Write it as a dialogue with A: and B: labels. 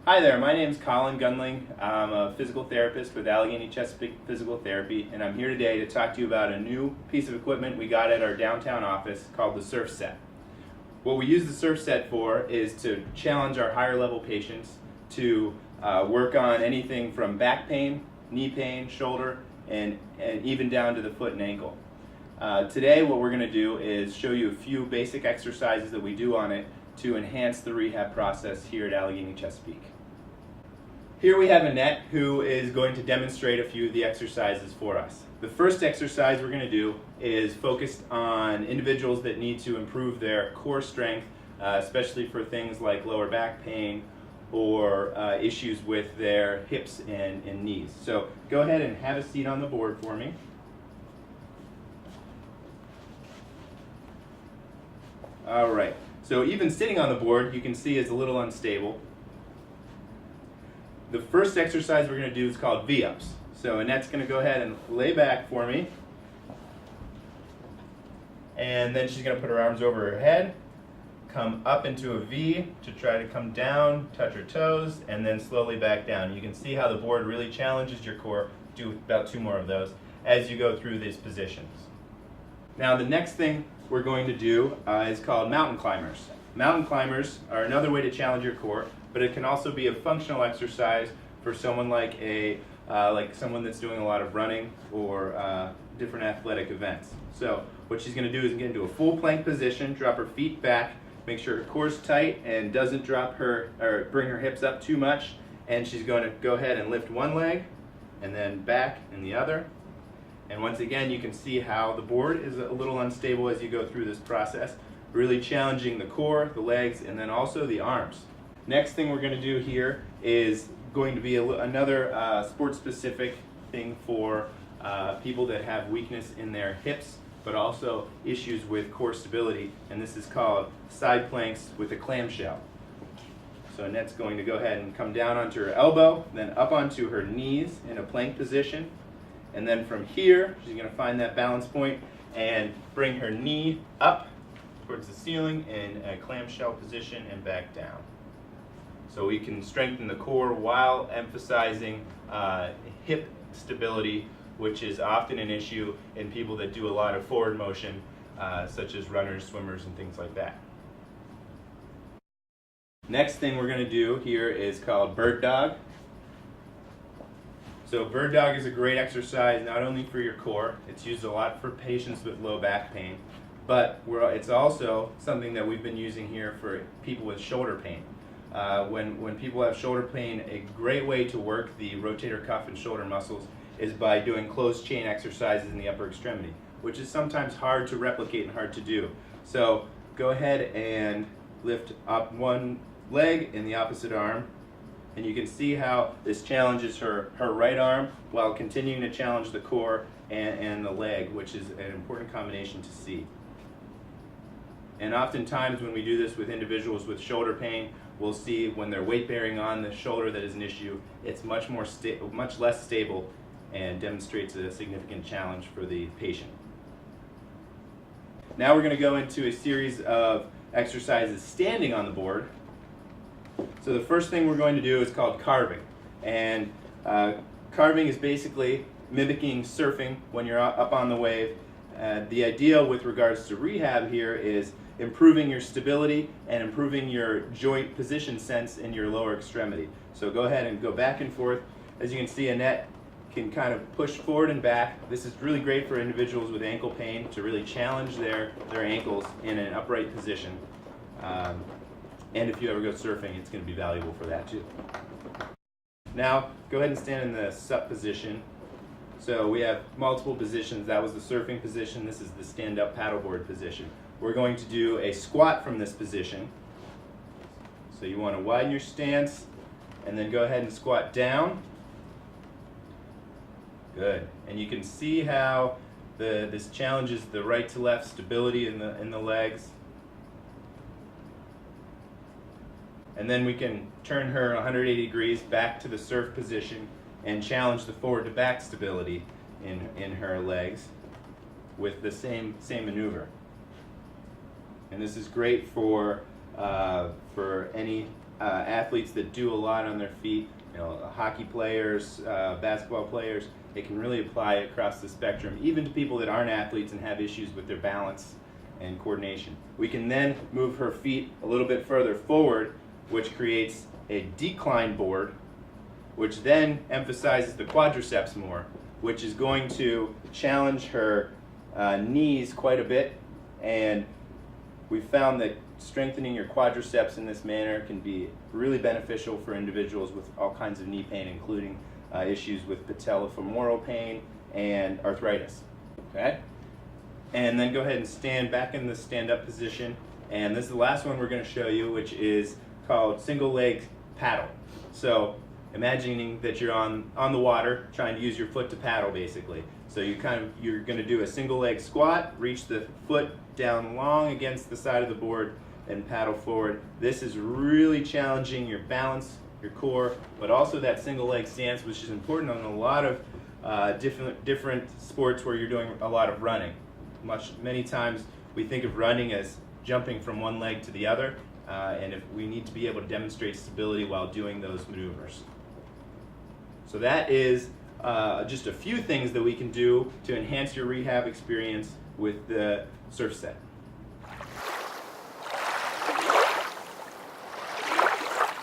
A: Hi there, my name is Colin Gundling. I'm a physical therapist with Allegheny Chesapeake Physical Therapy, and I'm here today to talk to you about a new piece of equipment we got at our downtown office called the SurfSet. What we use the SurfSet for is to challenge our higher level patients to work on anything from back pain, knee pain, shoulder, and even down to the foot and ankle. Today what we're going to do is show you a few basic exercises that we do on it to enhance the rehab process here at Allegheny Chesapeake. Here we have Annette who is going to demonstrate a few of the exercises for us. The first exercise we're going to do is focused on individuals that need to improve their core strength, especially for things like lower back pain or issues with their hips and knees. So go ahead and have a seat on the board for me. All right, so even sitting on the board you can see is a little unstable. The first exercise we're going to do is called V-ups. So Annette's going to go ahead and lay back for me. And then she's going to put her arms over her head, come up into a V to try to come down, touch her toes, and then slowly back down. You can see how the board really challenges your core. Do about 2 more of those as you go through these positions. Now the next thing we're going to do is called mountain climbers. Mountain climbers are another way to challenge your core, but it can also be a functional exercise for someone like someone that's doing a lot of running or different athletic events. So what she's going to do is get into a full plank position, drop her feet back, make sure her core's tight and doesn't drop her or bring her hips up too much, and she's going to go ahead and lift one leg and then back in the other. And once again you can see how the board is a little unstable as you go through this process, really challenging the core, the legs, and then also the arms. Next thing we're going to do here is going to be another sport-specific thing for people that have weakness in their hips, but also issues with core stability, and this is called side planks with a clamshell. So Annette's going to go ahead and come down onto her elbow, then up onto her knees in a plank position, and then from here she's going to find that balance point and bring her knee up towards the ceiling in a clamshell position and back down. So we can strengthen the core while emphasizing hip stability, which is often an issue in people that do a lot of forward motion, such as runners, swimmers, and things like that. Next thing we're going to do here is called bird dog. So bird dog is a great exercise not only for your core, it's used a lot for patients with low back pain, but it's also something that we've been using here for people with shoulder pain. When people have shoulder pain, a great way to work the rotator cuff and shoulder muscles is by doing closed chain exercises in the upper extremity, which is sometimes hard to replicate and hard to do. So go ahead and lift up one leg in the opposite arm, and you can see how this challenges her right arm while continuing to challenge the core and the leg, which is an important combination to see. And oftentimes when we do this with individuals with shoulder pain, we'll see when they're weight bearing on the shoulder that is an issue, it's much less stable and demonstrates a significant challenge for the patient. Now we're going to go into a series of exercises standing on the board. So the first thing we're going to do is called carving. And carving is basically mimicking surfing when you're up on the wave. The idea with regards to rehab here is improving your stability and improving your joint position sense in your lower extremity. So go ahead and go back and forth. As you can see, Annette can kind of push forward and back. This is really great for individuals with ankle pain to really challenge their ankles in an upright position. And if you ever go surfing, it's going to be valuable for that too. Now go ahead and stand in the sup position. So we have multiple positions. That was the surfing position. This is the stand-up paddleboard position. We're going to do a squat from this position. So you want to widen your stance and then go ahead and squat down. Good. And you can see how this challenges the right to left stability in the legs. And then we can turn her 180 degrees back to the surf position and challenge the forward to back stability in her legs with the same maneuver. And this is great for any athletes that do a lot on their feet, hockey players, basketball players. It can really apply across the spectrum, even to people that aren't athletes and have issues with their balance and coordination. We can then move her feet a little bit further forward, which creates a decline board, which then emphasizes the quadriceps more, which is going to challenge her knees quite a bit. And we found that strengthening your quadriceps in this manner can be really beneficial for individuals with all kinds of knee pain, including issues with patellofemoral pain and arthritis. Okay? And then go ahead and stand back in the stand-up position. And this is the last one we're going to show you, which is called single leg paddle. So imagining that you're on the water, trying to use your foot to paddle, basically. So you're going to do a single leg squat, reach the foot down long against the side of the board, and paddle forward. This is really challenging your balance, your core, but also that single leg stance, which is important on a lot of different sports where you're doing a lot of running. Many times we think of running as jumping from one leg to the other, and if we need to be able to demonstrate stability while doing those maneuvers. So that is just a few things that we can do to enhance your rehab experience with the SurfSet.